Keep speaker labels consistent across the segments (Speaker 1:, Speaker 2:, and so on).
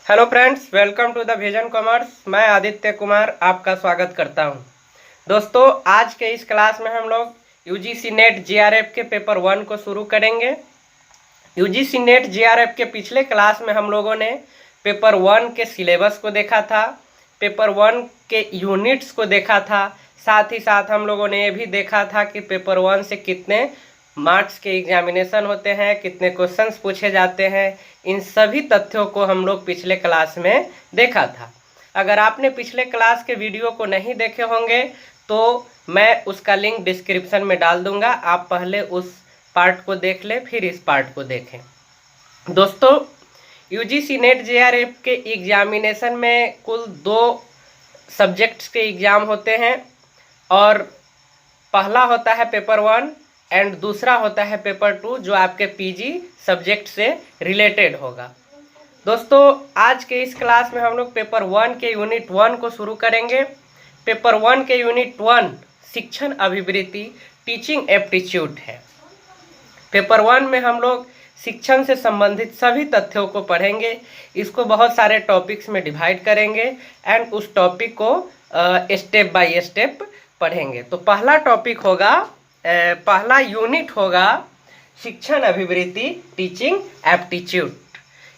Speaker 1: Hello friends, welcome to the vision commerce. मैं आदित्य कुमार आपका स्वागत करता हूं। दोस्तों, आज के इस क्लास में हम लोग यूजीसी नेट जीआरएफ के पेपर 1 को शुरू करेंगे। यूजीसी नेट जीआरएफ के पिछले क्लास में हम लोगों ने पेपर 1 के सिलेबस को देखा था, पेपर 1 के यूनिट्स को देखा था। साथ ही साथ हम लोगों ने ये भी देखा था कि पेपर 1 से कितने मार्क्स के एग्जामिनेशन होते हैं, कितने क्वेश्चंस पूछे जाते हैं। इन सभी तथ्यों को हम लोग पिछले क्लास में देखा था। अगर आपने पिछले क्लास के वीडियो को नहीं देखे होंगे तो मैं उसका लिंक डिस्क्रिप्शन में डाल दूंगा। आप पहले उस पार्ट को देख लें, फिर इस पार्ट को देखें। दोस्तों, यूजीसी नेट जेआरएफ के एग्जामिनेशन में कुल 2 सब्जेक्ट्स के एग्ज़ाम होते हैं और पहला होता है पेपर 1 एंड दूसरा होता है पेपर 2 जो आपके पीजी सब्जेक्ट से रिलेटेड होगा। दोस्तों, आज के इस क्लास में हम लोग पेपर 1 के यूनिट 1 को शुरू करेंगे। पेपर 1 के यूनिट 1 शिक्षण अभिवृत्ति टीचिंग एप्टीट्यूड है। पेपर 1 में हम लोग शिक्षण से संबंधित सभी तथ्यों को पढ़ेंगे। इसको बहुत सारे टॉपिक्स में डिवाइड करेंगे एंड उस टॉपिक को स्टेप बाय स्टेप पढ़ेंगे। तो पहला टॉपिक होगा, पहला यूनिट होगा शिक्षण अभिवृत्ति टीचिंग एप्टीट्यूड।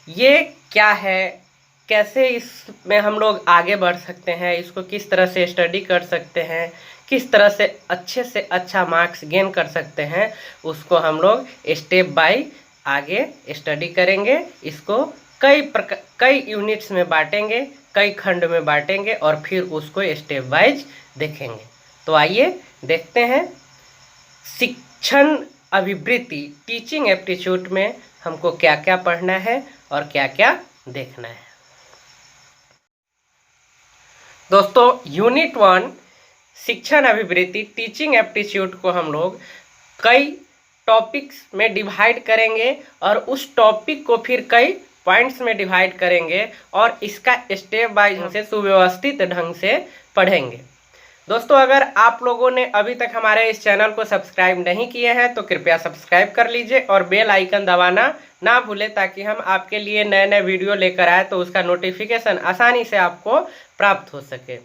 Speaker 1: ये क्या है, कैसे इसमें हम लोग आगे बढ़ सकते हैं, इसको किस तरह से स्टडी कर सकते हैं, किस तरह से अच्छा मार्क्स गेन कर सकते हैं, उसको हम लोग स्टेप बाय आगे स्टडी करेंगे। इसको कई यूनिट्स में बांटेंगे, कई खंड में बांटेंगे और फिर उसको स्टेप वाइज देखेंगे। तो आइए देखते हैं शिक्षण अभिवृत्ति टीचिंग एप्टीट्यूड में हमको क्या क्या पढ़ना है और क्या क्या देखना है। दोस्तों, यूनिट 1 शिक्षण अभिवृत्ति टीचिंग एप्टीट्यूड को हम लोग कई टॉपिक्स में डिवाइड करेंगे और उस टॉपिक को फिर कई पॉइंट्स में डिवाइड करेंगे और इसका स्टेप बाय ढंग से सुव्यवस्थित ढंग से पढ़ेंगे। दोस्तों, अगर आप लोगों ने अभी तक हमारे इस चैनल को सब्सक्राइब नहीं किए हैं तो कृपया सब्सक्राइब कर लीजिए और बेल आइकन दबाना ना भूलें ताकि हम आपके लिए नए नए वीडियो लेकर आए तो उसका नोटिफिकेशन आसानी से आपको प्राप्त हो सके।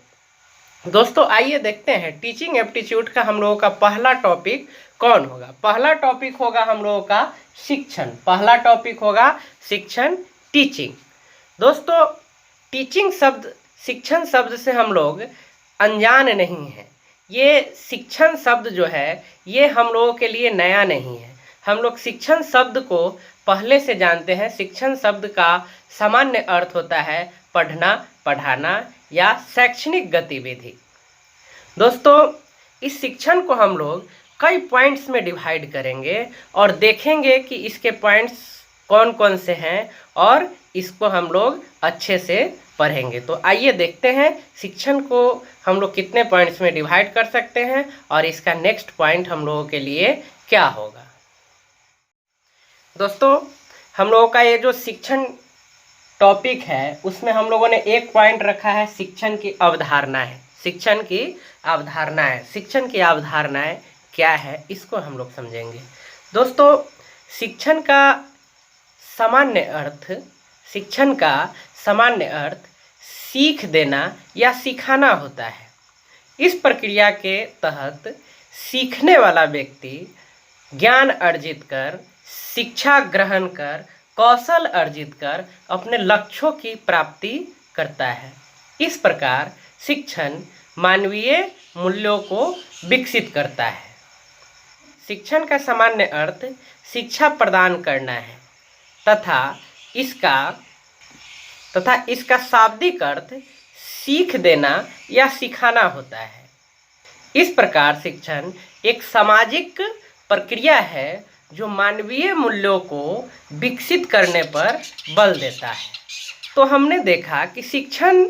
Speaker 1: दोस्तों, आइए देखते हैं टीचिंग एप्टीट्यूड का हम लोगों का पहला टॉपिक कौन होगा। पहला टॉपिक होगा हम लोगों का शिक्षण। पहला टॉपिक होगा शिक्षण टीचिंग। दोस्तों, टीचिंग शब्द शिक्षण शब्द से हम लोग अनजान नहीं है। ये शिक्षण शब्द जो है ये हम लोगों के लिए नया नहीं है। हम लोग शिक्षण शब्द को पहले से जानते हैं। शिक्षण शब्द का सामान्य अर्थ होता है पढ़ना, पढ़ाना या शैक्षणिक गतिविधि। दोस्तों, इस शिक्षण को हम लोग कई पॉइंट्स में डिवाइड करेंगे और देखेंगे कि इसके पॉइंट्स कौन कौन से हैं और इसको हम लोग अच्छे से पढ़ेंगे। तो आइए देखते हैं शिक्षण को हम लोग कितने पॉइंट्स में डिवाइड कर सकते हैं और इसका नेक्स्ट पॉइंट हम लोगों के लिए क्या होगा। दोस्तों, हम लोगों का ये जो शिक्षण टॉपिक है उसमें हम लोगों ने एक पॉइंट रखा है शिक्षण की अवधारणाएं। शिक्षण की अवधारणाएं, शिक्षण की अवधारणाएं क्या है इसको हम लोग समझेंगे। दोस्तों, शिक्षण का सामान्य अर्थ सीख देना या सिखाना होता है। इस प्रक्रिया के तहत सीखने वाला व्यक्ति ज्ञान अर्जित कर, शिक्षा ग्रहण कर, कौशल अर्जित कर अपने लक्ष्यों की प्राप्ति करता है। इस प्रकार शिक्षण मानवीय मूल्यों को विकसित करता है। शिक्षण का सामान्य अर्थ शिक्षा प्रदान करना है तथा इसका शाब्दिक अर्थ सीख देना या सिखाना होता है। इस प्रकार शिक्षण एक सामाजिक प्रक्रिया है जो मानवीय मूल्यों को विकसित करने पर बल देता है। तो हमने देखा कि शिक्षण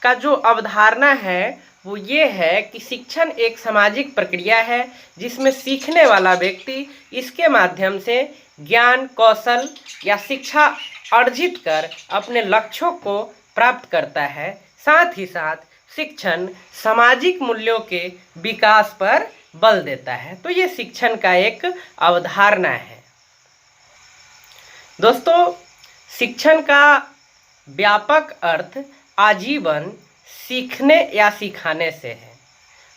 Speaker 1: का जो अवधारणा है वो ये है कि शिक्षण एक सामाजिक प्रक्रिया है जिसमें सीखने वाला व्यक्ति इसके माध्यम से ज्ञान, कौशल या शिक्षा अर्जित कर अपने लक्ष्यों को प्राप्त करता है। साथ ही साथ शिक्षण सामाजिक मूल्यों के विकास पर बल देता है। तो ये शिक्षण का एक अवधारणा है। दोस्तों, शिक्षण का व्यापक अर्थ आजीवन सीखने या सिखाने से है,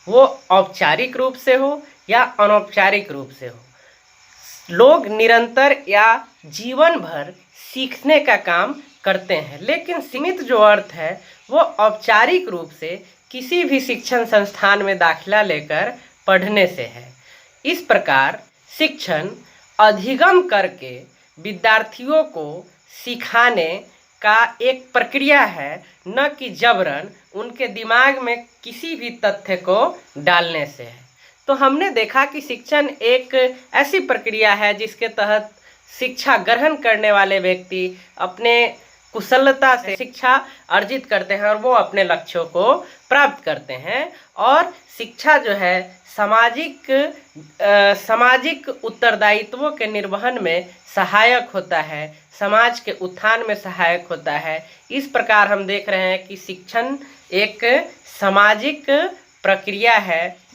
Speaker 1: वो औपचारिक रूप से हो या अनौपचारिक रूप से हो। लोग निरंतर या जीवन भर सीखने का काम करते हैं, लेकिन सीमित जो अर्थ है वो औपचारिक रूप से किसी भी शिक्षण संस्थान में दाखिला लेकर पढ़ने से है। इस प्रकार शिक्षण अधिगम करके विद्यार्थियों को सिखाने का एक प्रक्रिया है, न कि जबरन उनके दिमाग में किसी भी तथ्य को डालने से है। तो हमने देखा कि शिक्षण एक ऐसी प्रक्रिया है जिसके तहत शिक्षा ग्रहण करने वाले व्यक्ति अपने कुशलता से शिक्षा अर्जित करते हैं और वो अपने लक्ष्यों को प्राप्त करते हैं। और शिक्षा जो है सामाजिक उत्तरदायित्वों के निर्वहन में सहायक होता है, समाज के उत्थान में सहायक होता है। इस प्रकार हम देख रहे हैं कि शिक्षण एक सामाजिक प्रक्रिया है,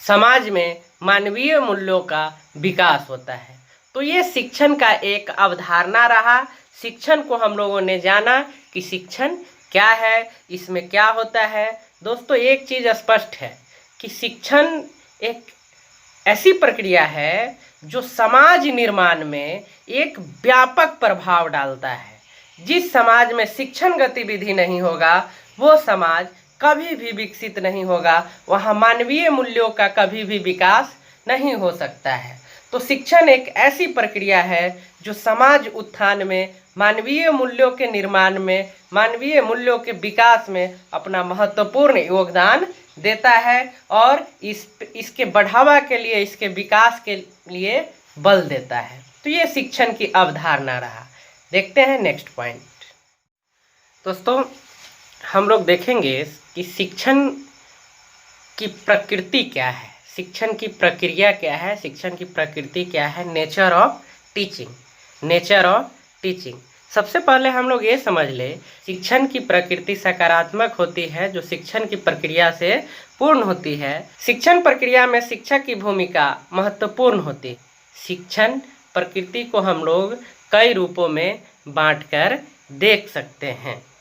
Speaker 1: समाज में मानवीय मूल्यों का विकास होता है। तो ये शिक्षण का एक अवधारणा रहा। शिक्षण को हम लोगों ने जाना कि शिक्षण क्या है, इसमें क्या होता है। दोस्तों, एक चीज़ स्पष्ट है कि शिक्षण एक ऐसी प्रक्रिया है जो समाज निर्माण में एक व्यापक प्रभाव डालता है। जिस समाज में शिक्षण गतिविधि नहीं होगा वो समाज कभी भी विकसित नहीं होगा, वहाँ मानवीय मूल्यों का कभी भी विकास नहीं हो सकता है। तो शिक्षण एक ऐसी प्रक्रिया है जो समाज उत्थान में, मानवीय मूल्यों के निर्माण में, मानवीय मूल्यों के विकास में अपना महत्वपूर्ण योगदान देता है और इसके बढ़ावा के लिए, इसके विकास के लिए बल देता है। तो ये शिक्षण की अवधारणा रहा। देखते हैं नेक्स्ट पॉइंट। दोस्तों, हम लोग देखेंगे कि शिक्षण की प्रकृति क्या है, शिक्षण की प्रक्रिया क्या है, शिक्षण की प्रकृति क्या है। Nature of teaching. सबसे पहले हम लोग ये समझ ले, शिक्षण की प्रकृति सकारात्मक होती है जो शिक्षण की प्रक्रिया से पूर्ण होती है। शिक्षण प्रक्रिया में शिक्षक की भूमिका महत्वपूर्ण होती है। शिक्षण प्रकृति को हम लोग कई रूपों में बांटकर देख सकते हैं।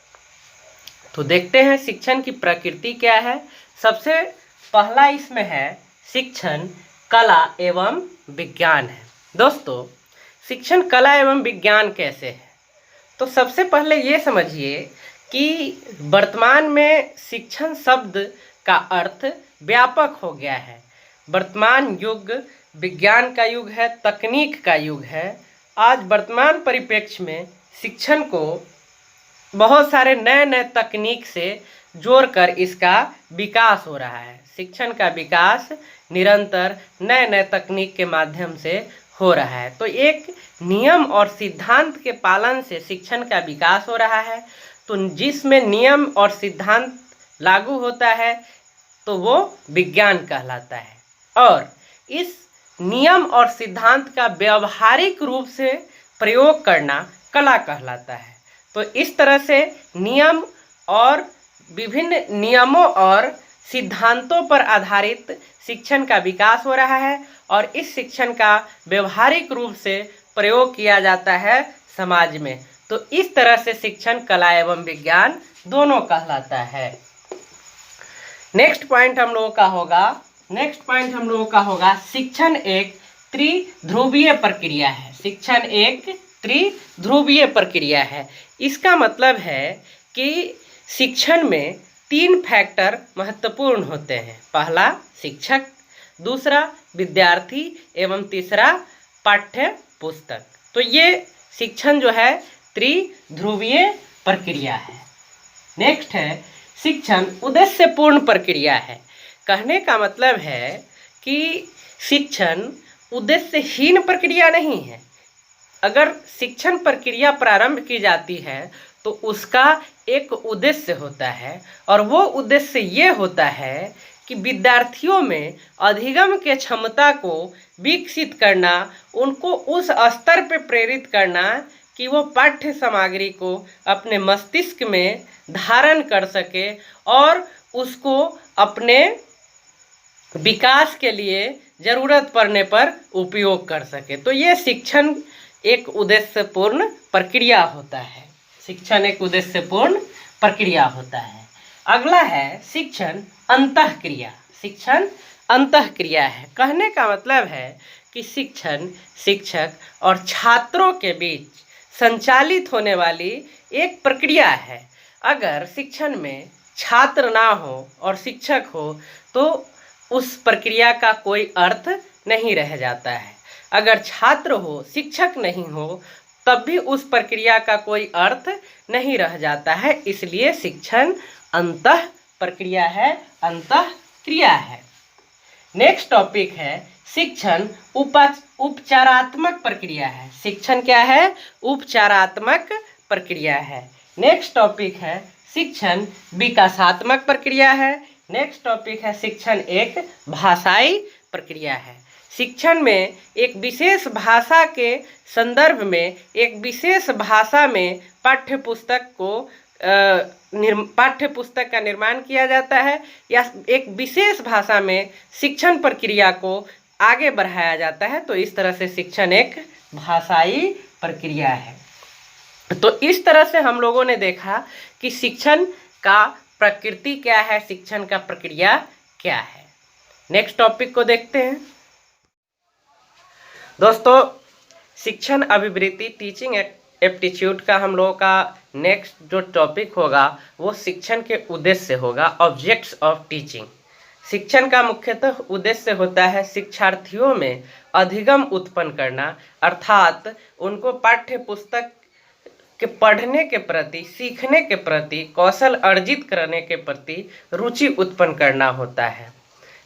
Speaker 1: तो देखते हैं शिक्षण की प्रकृति क्या है। सबसे पहला इसमें है शिक्षण कला एवं विज्ञान है। दोस्तों, शिक्षण कला एवं विज्ञान कैसे है? तो सबसे पहले ये समझिए कि वर्तमान में शिक्षण शब्द का अर्थ व्यापक हो गया है। वर्तमान युग विज्ञान का युग है, तकनीक का युग है। आज वर्तमान परिप्रेक्ष्य में शिक्षण को बहुत सारे नए नए तकनीक से जोड़कर इसका विकास हो रहा है। शिक्षण का विकास निरंतर नए नए तकनीक के माध्यम से हो रहा है। तो एक नियम और सिद्धांत के पालन से शिक्षण का विकास हो रहा है। तो जिसमें नियम और सिद्धांत लागू होता है तो वो विज्ञान कहलाता है, और इस नियम और सिद्धांत का व्यवहारिक रूप से प्रयोग करना कला कहलाता है। तो इस तरह से नियम और विभिन्न नियमों और सिद्धांतों पर आधारित शिक्षण का विकास हो रहा है और इस शिक्षण का व्यवहारिक रूप से प्रयोग किया जाता है समाज में। तो इस तरह से शिक्षण कला एवं विज्ञान दोनों कहलाता है। नेक्स्ट पॉइंट हम लोगों का होगा शिक्षण एक त्रिध्रुवीय प्रक्रिया है। शिक्षण एक त्रिध्रुवीय प्रक्रिया है। इसका मतलब है कि शिक्षण में 3 फैक्टर महत्वपूर्ण होते हैं। पहला शिक्षक, दूसरा विद्यार्थी एवं तीसरा पाठ्य पुस्तक। तो ये शिक्षण जो है त्रिध्रुवीय प्रक्रिया है। नेक्स्ट है शिक्षण उद्देश्यपूर्ण प्रक्रिया है। कहने का मतलब है कि शिक्षण उद्देश्यहीन प्रक्रिया नहीं है। अगर शिक्षण प्रक्रिया प्रारंभ की जाती है तो उसका एक उद्देश्य होता है, और वो उद्देश्य ये होता है कि विद्यार्थियों में अधिगम के क्षमता को विकसित करना, उनको उस स्तर पे प्रेरित करना कि वो पाठ्य सामग्री को अपने मस्तिष्क में धारण कर सके और उसको अपने विकास के लिए ज़रूरत पड़ने पर उपयोग कर सके। तो ये शिक्षण एक उद्देश्यपूर्ण प्रक्रिया होता है। शिक्षण एक उद्देश्यपूर्ण प्रक्रिया होता है। अगला है शिक्षण अंतःक्रिया। शिक्षण अंतःक्रिया है, कहने का मतलब है कि शिक्षण शिक्षक और छात्रों के बीच संचालित होने वाली एक प्रक्रिया है। अगर शिक्षण में छात्र ना हो और शिक्षक हो तो उस प्रक्रिया का कोई अर्थ नहीं रह जाता है। अगर छात्र हो शिक्षक नहीं हो तब भी उस प्रक्रिया का कोई अर्थ नहीं रह जाता है। इसलिए शिक्षण अंतः प्रक्रिया है, अंतः क्रिया है। नेक्स्ट टॉपिक है शिक्षण उपचारात्मक प्रक्रिया है। शिक्षण क्या है? उपचारात्मक प्रक्रिया है। नेक्स्ट टॉपिक है शिक्षण विकासात्मक प्रक्रिया है। नेक्स्ट टॉपिक है शिक्षण एक भाषाई प्रक्रिया है। शिक्षण में एक विशेष भाषा के संदर्भ में एक विशेष भाषा में पाठ्यपुस्तक का निर्माण किया जाता है या एक विशेष भाषा में शिक्षण प्रक्रिया को आगे बढ़ाया जाता है। तो इस तरह से शिक्षण एक भाषाई प्रक्रिया है। तो इस तरह से हम लोगों ने देखा कि शिक्षण का प्रकृति क्या है, शिक्षण का प्रक्रिया क्या है। नेक्स्ट टॉपिक को देखते हैं। दोस्तों, शिक्षण अभिवृत्ति टीचिंग एप्टीट्यूड का हम लोगों का नेक्स्ट जो टॉपिक होगा वो शिक्षण के उद्देश्य होगा, ऑब्जेक्ट्स ऑफ टीचिंग। शिक्षण का मुख्यतः उद्देश्य होता है शिक्षार्थियों में अधिगम उत्पन्न करना, अर्थात उनको पाठ्य पुस्तक के पढ़ने के प्रति, सीखने के प्रति, कौशल अर्जित करने के प्रति रुचि उत्पन्न करना होता है।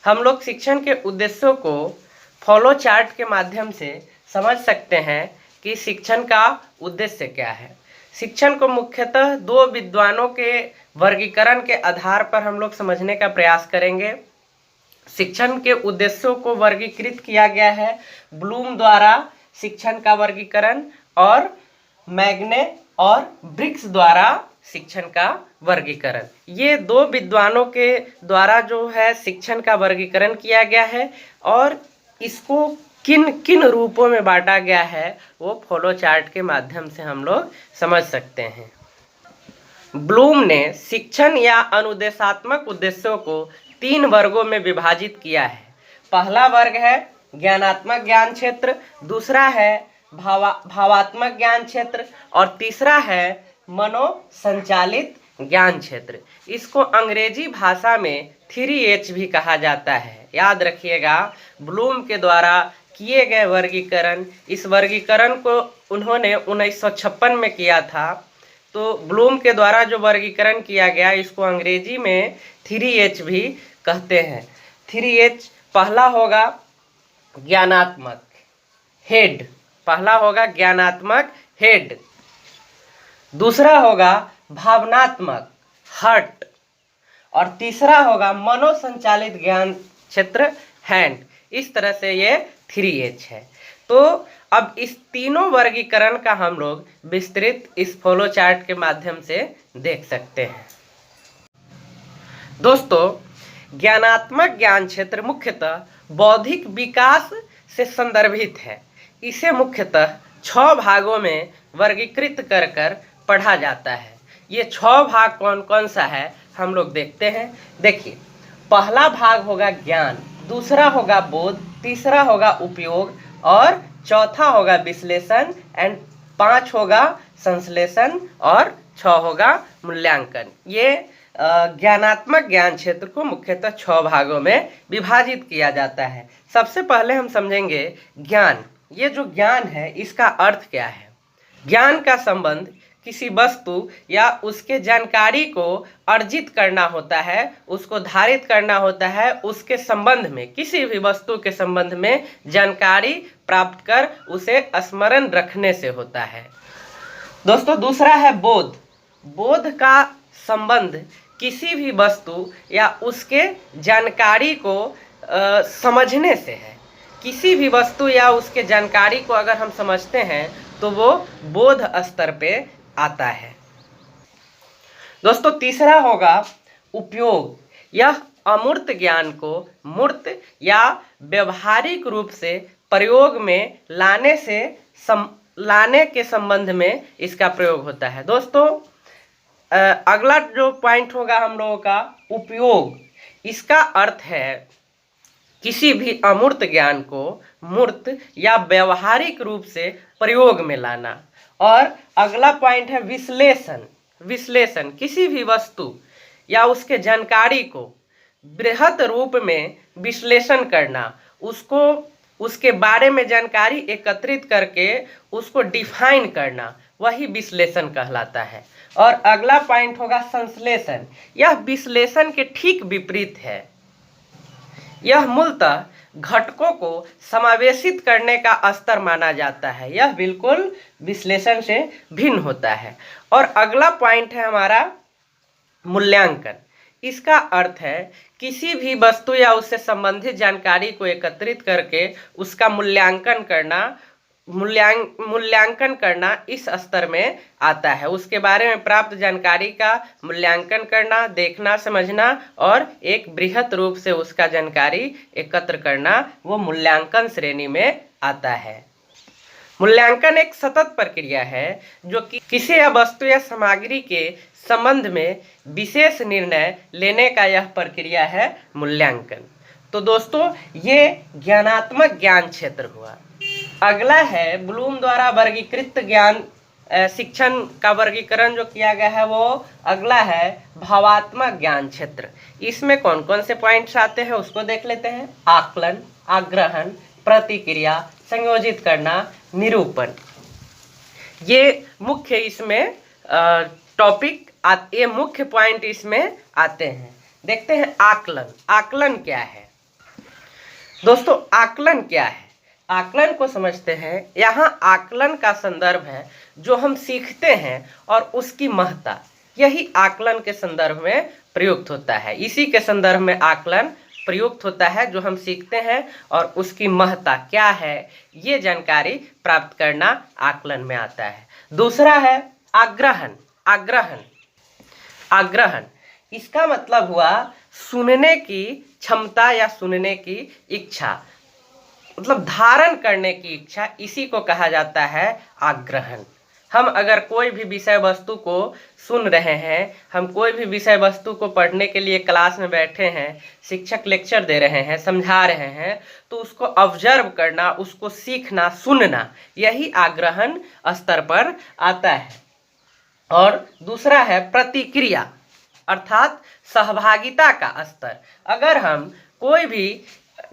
Speaker 1: हम लोग शिक्षण के उद्देश्यों को फॉलो चार्ट के माध्यम से समझ सकते हैं कि शिक्षण का उद्देश्य क्या है। शिक्षण को मुख्यतः दो विद्वानों के वर्गीकरण के आधार पर हम लोग समझने का प्रयास करेंगे। शिक्षण के उद्देश्यों को वर्गीकृत किया गया है ब्लूम द्वारा शिक्षण का वर्गीकरण और मैग्ने और ब्रिक्स द्वारा शिक्षण का वर्गीकरण। ये दो विद्वानों के द्वारा जो है शिक्षण का वर्गीकरण किया गया है और इसको किन किन रूपों में बांटा गया है वो फॉलो चार्ट के माध्यम से हम लोग समझ सकते हैं। ब्लूम ने शिक्षण या अनुदेशात्मक उद्देश्यों को 3 वर्गों में विभाजित किया है। पहला वर्ग है ज्ञानात्मक ज्ञान क्षेत्र, दूसरा है भावात्मक ज्ञान क्षेत्र और तीसरा है मनोसंचालित ज्ञान क्षेत्र। इसको अंग्रेजी भाषा में 3H भी कहा जाता है। याद रखिएगा, ब्लूम के द्वारा किए गए वर्गीकरण, इस वर्गीकरण को उन्होंने 1956 में किया था। तो ब्लूम के द्वारा जो वर्गीकरण किया गया इसको अंग्रेजी में 3H भी कहते हैं। 3H पहला होगा ज्ञानात्मक हेड, पहला होगा ज्ञानात्मक हेड, दूसरा होगा भावनात्मक हार्ट और तीसरा होगा मनोसंचालित ज्ञान क्षेत्र हैंड। इस तरह से ये 3H है। तो अब इस तीनों वर्गीकरण का हम लोग विस्तृत इस फॉलो चार्ट के माध्यम से देख सकते हैं। दोस्तों, ज्ञानात्मक ज्ञान क्षेत्र मुख्यतः बौद्धिक विकास से संदर्भित है। इसे मुख्यतः 6 भागों में वर्गीकृत कर पढ़ा जाता है। ये 6 भाग कौन कौन सा है हम लोग देखते हैं। देखिए, पहला भाग होगा ज्ञान, दूसरा होगा बोध, तीसरा होगा उपयोग और चौथा होगा विश्लेषण एंड 5 होगा संश्लेषण और 6 होगा मूल्यांकन। ये ज्ञानात्मक ज्ञान क्षेत्र को मुख्यतः 6 भागों में विभाजित किया जाता है। सबसे पहले हम समझेंगे ज्ञान। ये जो ज्ञान है इसका अर्थ क्या है। ज्ञान का संबंध किसी वस्तु या उसके जानकारी को अर्जित करना होता है, उसको धारित करना होता है, उसके संबंध में, किसी भी वस्तु के संबंध में जानकारी प्राप्त कर उसे स्मरण रखने से होता है। दोस्तों, दूसरा है बोध। बोध का संबंध किसी भी वस्तु या उसके जानकारी को समझने से है। किसी भी वस्तु या उसके जानकारी को अगर हम समझते हैं तो वो बोध स्तर पे आता है। दोस्तों, तीसरा होगा उपयोग। यह अमूर्त ज्ञान को मूर्त या व्यवहारिक रूप से प्रयोग में लाने से लाने के संबंध में इसका प्रयोग होता है। दोस्तों अगला जो पॉइंट होगा हम लोगों का उपयोग, इसका अर्थ है किसी भी अमूर्त ज्ञान को मूर्त या व्यवहारिक रूप से प्रयोग में लाना। और अगला पॉइंट है विश्लेषण। विश्लेषण किसी भी वस्तु या उसके जानकारी को बृहत रूप में विश्लेषण करना, उसको उसके बारे में जानकारी एकत्रित करके उसको डिफाइन करना, वही विश्लेषण कहलाता है। और अगला पॉइंट होगा संश्लेषण। यह विश्लेषण के ठीक विपरीत है। यह मूलतः घटकों को समावेशित करने का स्तर माना जाता है। यह बिल्कुल विश्लेषण से भिन्न होता है। और अगला पॉइंट है हमारा मूल्यांकन। इसका अर्थ है किसी भी वस्तु या उससे संबंधित जानकारी को एकत्रित करके उसका मूल्यांकन करना इस स्तर में आता है। उसके बारे में प्राप्त जानकारी का मूल्यांकन करना, देखना, समझना और एक बृहत रूप से उसका जानकारी एकत्र करना, वो मूल्यांकन श्रेणी में आता है। मूल्यांकन एक सतत प्रक्रिया है जो कि किसी वस्तु या सामग्री के संबंध में विशेष निर्णय लेने का यह प्रक्रिया है मूल्यांकन। तो दोस्तों ये ज्ञानात्मक ज्ञान क्षेत्र हुआ। अगला है ब्लूम द्वारा वर्गीकृत ज्ञान शिक्षण का वर्गीकरण जो किया गया है, वो अगला है भावात्मक ज्ञान क्षेत्र। इसमें कौन कौन से पॉइंट्स आते हैं उसको देख लेते हैं। आकलन, आग्रहण, प्रतिक्रिया, संयोजित करना, निरूपण, ये मुख्य इसमें टॉपिक ये मुख्य पॉइंट इसमें आते हैं। देखते हैं आकलन। आकलन क्या है दोस्तों? आकलन क्या है? आकलन को समझते हैं। यहाँ आकलन का संदर्भ है जो हम सीखते हैं और उसकी महत्ता, यही आकलन के संदर्भ में प्रयुक्त होता है। इसी के संदर्भ में आकलन प्रयुक्त होता है। जो हम सीखते हैं और उसकी महत्ता क्या है, ये जानकारी प्राप्त करना आकलन में आता है। दूसरा है आग्रहण। आग्रहण आग्रहण इसका मतलब हुआ सुनने की क्षमता या सुनने की इच्छा, मतलब धारण करने की इच्छा, इसी को कहा जाता है आग्रहण। हम अगर कोई भी विषय वस्तु को सुन रहे हैं, हम कोई भी विषय वस्तु को पढ़ने के लिए क्लास में बैठे हैं, शिक्षक लेक्चर दे रहे हैं, समझा रहे हैं, तो उसको ऑब्जर्व करना, उसको सीखना, सुनना, यही आग्रहण स्तर पर आता है। और दूसरा है प्रतिक्रिया, अर्थात सहभागिता का स्तर। अगर हम कोई भी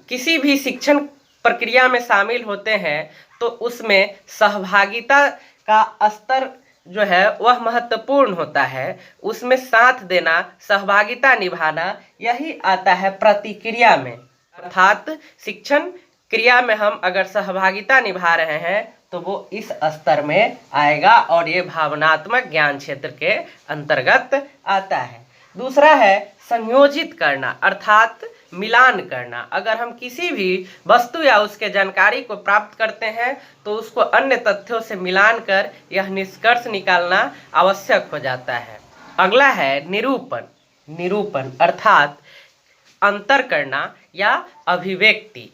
Speaker 1: किसी भी शिक्षण प्रक्रिया में शामिल होते हैं तो उसमें सहभागिता का स्तर जो है वह महत्वपूर्ण होता है। उसमें साथ देना, सहभागिता निभाना, यही आता है प्रतिक्रिया में। अर्थात शिक्षण क्रिया में हम अगर सहभागिता निभा रहे हैं तो वो इस स्तर में आएगा और ये भावनात्मक ज्ञान क्षेत्र के अंतर्गत आता है। दूसरा है संयोजित करना, अर्थात मिलान करना। अगर हम किसी भी वस्तु या उसके जानकारी को प्राप्त करते हैं तो उसको अन्य तथ्यों से मिलान कर यह निष्कर्ष निकालना आवश्यक हो जाता है। अगला है निरूपण। निरूपण अर्थात अंतर करना या अभिव्यक्ति,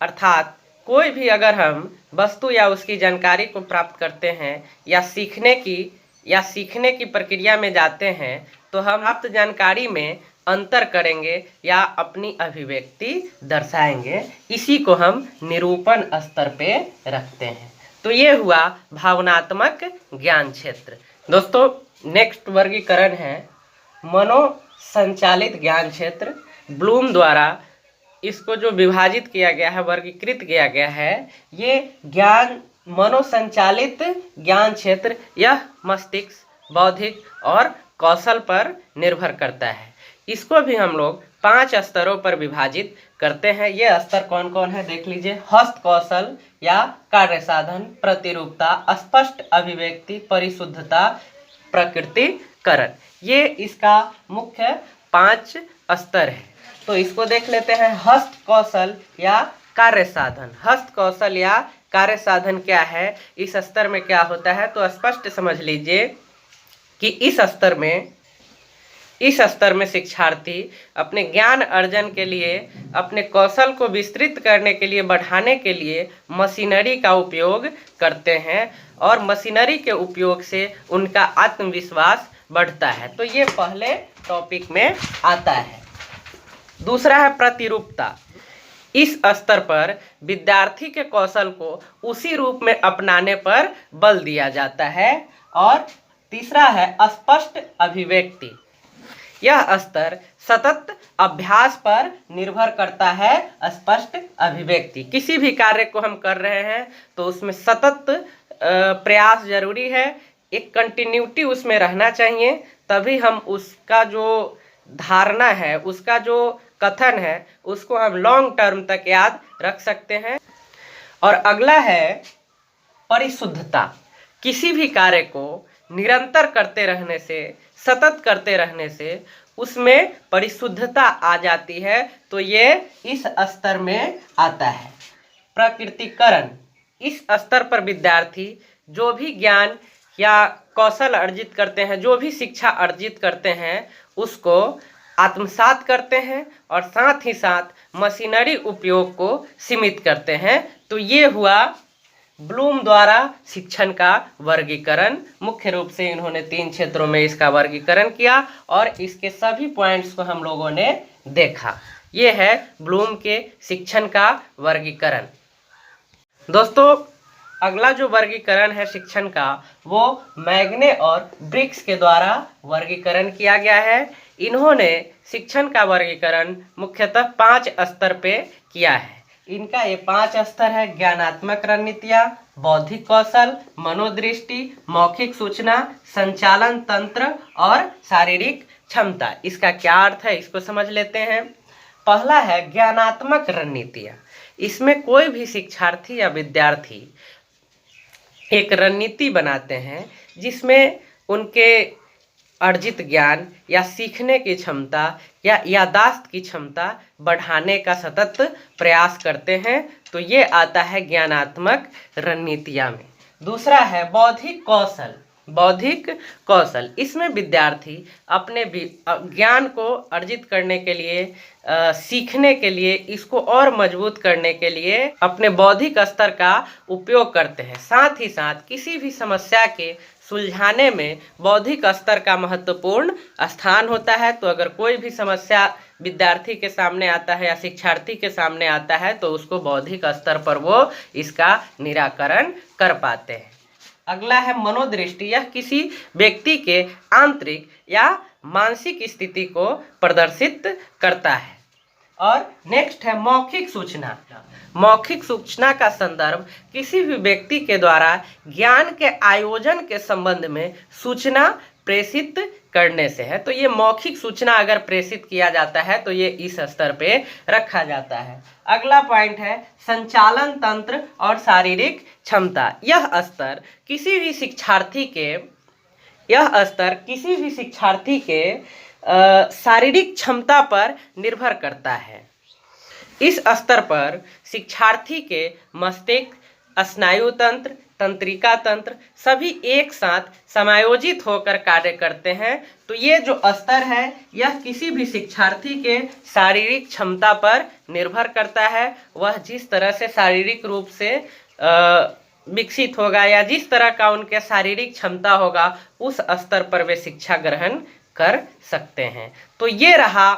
Speaker 1: अर्थात कोई भी अगर हम वस्तु या उसकी जानकारी को प्राप्त करते हैं या सीखने की प्रक्रिया में जाते हैं तो हम प्राप्त जानकारी में अंतर करेंगे या अपनी अभिव्यक्ति दर्शाएंगे। इसी को हम निरूपण स्तर पे रखते हैं। तो ये हुआ भावनात्मक ज्ञान क्षेत्र। दोस्तों नेक्स्ट वर्गीकरण है मनोसंचालित ज्ञान क्षेत्र। ब्लूम द्वारा इसको जो विभाजित किया गया है, वर्गीकृत किया गया है, ये ज्ञान मनोसंचालित ज्ञान क्षेत्र यह मस्तिष्क, बौद्धिक और कौशल पर निर्भर करता है। इसको भी हम लोग 5 स्तरों पर विभाजित करते हैं। ये स्तर कौन कौन है देख लीजिए। हस्त कौशल या कार्य साधन, प्रतिरूपता, स्पष्ट अभिव्यक्ति, परिशुद्धता, प्रकृतिकरण, ये इसका मुख्य 5 स्तर है। तो इसको देख लेते हैं। हस्त कौशल या कार्य साधन। हस्त कौशल या कार्य साधन क्या है, इस स्तर में क्या होता है, तो स्पष्ट समझ लीजिए कि इस स्तर में इस स्तर में शिक्षार्थी अपने ज्ञान अर्जन के लिए, अपने कौशल को विस्तृत करने के लिए, बढ़ाने के लिए मशीनरी का उपयोग करते हैं और मशीनरी के उपयोग से उनका आत्मविश्वास बढ़ता है। तो ये पहले टॉपिक में आता है। दूसरा है प्रतिरूपता। इस स्तर पर विद्यार्थी के कौशल को उसी रूप में अपनाने पर बल दिया जाता है। और तीसरा है स्पष्ट अभिव्यक्ति। यह स्तर सतत अभ्यास पर निर्भर करता है। स्पष्ट अभिव्यक्ति, किसी भी कार्य को हम कर रहे हैं तो उसमें सतत प्रयास जरूरी है, एक कंटिन्यूटी उसमें रहना चाहिए, तभी हम उसका जो धारणा है, उसका जो कथन है, उसको हम लॉन्ग टर्म तक याद रख सकते हैं। और अगला है परिशुद्धता। किसी भी कार्य को निरंतर करते रहने से, सतत करते रहने से उसमें परिशुद्धता आ जाती है, तो ये इस स्तर में आता है। प्रकृतिकरण। इस स्तर पर विद्यार्थी जो भी ज्ञान या कौशल अर्जित करते हैं, जो भी शिक्षा अर्जित करते हैं, उसको आत्मसात करते हैं और साथ ही साथ मशीनरी उपयोग को सीमित करते हैं। तो ये हुआ ब्लूम द्वारा शिक्षण का वर्गीकरण। मुख्य रूप से इन्होंने 3 क्षेत्रों में इसका वर्गीकरण किया और इसके सभी पॉइंट्स को हम लोगों ने देखा। ये है ब्लूम के शिक्षण का वर्गीकरण। दोस्तों, अगला जो वर्गीकरण है शिक्षण का, वो मैग्ने और ब्रिक्स के द्वारा वर्गीकरण किया गया है। इन्होंने शिक्षण का वर्गीकरण मुख्यतः 5 स्तर पे किया है। इनका ये 5 स्तर है: ज्ञानात्मक रणनीतियाँ, बौद्धिक कौशल, मनोदृष्टि, मौखिक सूचना, संचालन तंत्र और शारीरिक क्षमता। इसका क्या अर्थ है, इसको समझ लेते हैं। पहला है ज्ञानात्मक रणनीतियाँ। इसमें कोई भी शिक्षार्थी या विद्यार्थी एक रणनीति बनाते हैं जिसमें उनके अर्जित ज्ञान या सीखने की क्षमता या यादाश्त की क्षमता बढ़ाने का सतत प्रयास करते हैं। तो ये आता है ज्ञानात्मक रणनीतियाँ में। दूसरा है बौद्धिक कौशल। बौद्धिक कौशल, इसमें विद्यार्थी अपने ज्ञान को अर्जित करने के लिए, सीखने के लिए, इसको और मजबूत करने के लिए अपने बौद्धिक स्तर का उपयोग करते हैं। साथ ही साथ किसी भी समस्या के सुलझाने में बौद्धिक स्तर का महत्वपूर्ण स्थान होता है। तो अगर कोई भी समस्या विद्यार्थी के सामने आता है या शिक्षार्थी के सामने आता है तो उसको बौद्धिक स्तर पर वो इसका निराकरण कर पाते हैं। अगला है मनोदृष्टि। यह किसी व्यक्ति के आंतरिक या मानसिक स्थिति को प्रदर्शित करता है। और नेक्स्ट है मौखिक सूचना। मौखिक सूचना का संदर्भ किसी भी व्यक्ति के द्वारा ज्ञान के आयोजन के संबंध में सूचना प्रेषित करने से है। तो ये मौखिक सूचना अगर प्रेषित किया जाता है तो ये इस स्तर पे रखा जाता है। अगला पॉइंट है संचालन तंत्र और शारीरिक क्षमता। यह स्तर किसी भी शिक्षार्थी के शारीरिक क्षमता पर निर्भर करता है। इस स्तर पर शिक्षार्थी के मस्तिष्क, स्नायु तंत्र, तंत्रिका तंत्र सभी एक साथ समायोजित होकर कार्य करते हैं। तो ये जो स्तर है यह किसी भी शिक्षार्थी के शारीरिक क्षमता पर निर्भर करता है। वह जिस तरह से शारीरिक रूप से विकसित होगा या जिस तरह का उनके शारीरिक क्षमता होगा उस स्तर पर वे शिक्षा ग्रहण कर सकते हैं। तो ये रहा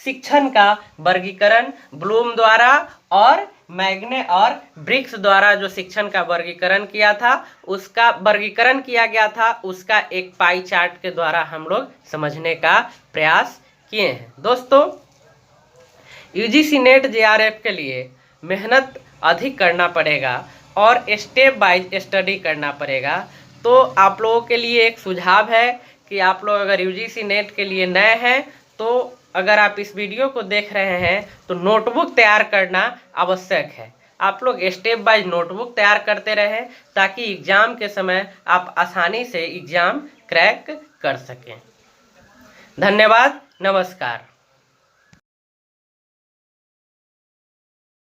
Speaker 1: शिक्षण का वर्गीकरण ब्लूम द्वारा और मैग्ने और ब्रिक्स द्वारा जो शिक्षण का वर्गीकरण किया था, उसका वर्गीकरण किया गया था, उसका एक पाई चार्ट के द्वारा हम लोग समझने का प्रयास किए हैं। दोस्तों, यूजीसी नेट जेआरएफ के लिए मेहनत अधिक करना पड़ेगा और स्टेप बाय स्टडी करना पड़ेगा। तो आप लोगों के लिए एक सुझाव है कि आप लोग अगर यूजीसी नेट के लिए नए हैं तो अगर आप इस वीडियो को देख रहे हैं तो नोटबुक तैयार करना आवश्यक है। आप लोग स्टेप बाय नोटबुक तैयार करते रहें ताकि एग्ज़ाम के समय आप आसानी से एग्ज़ाम क्रैक कर सकें। धन्यवाद, नमस्कार।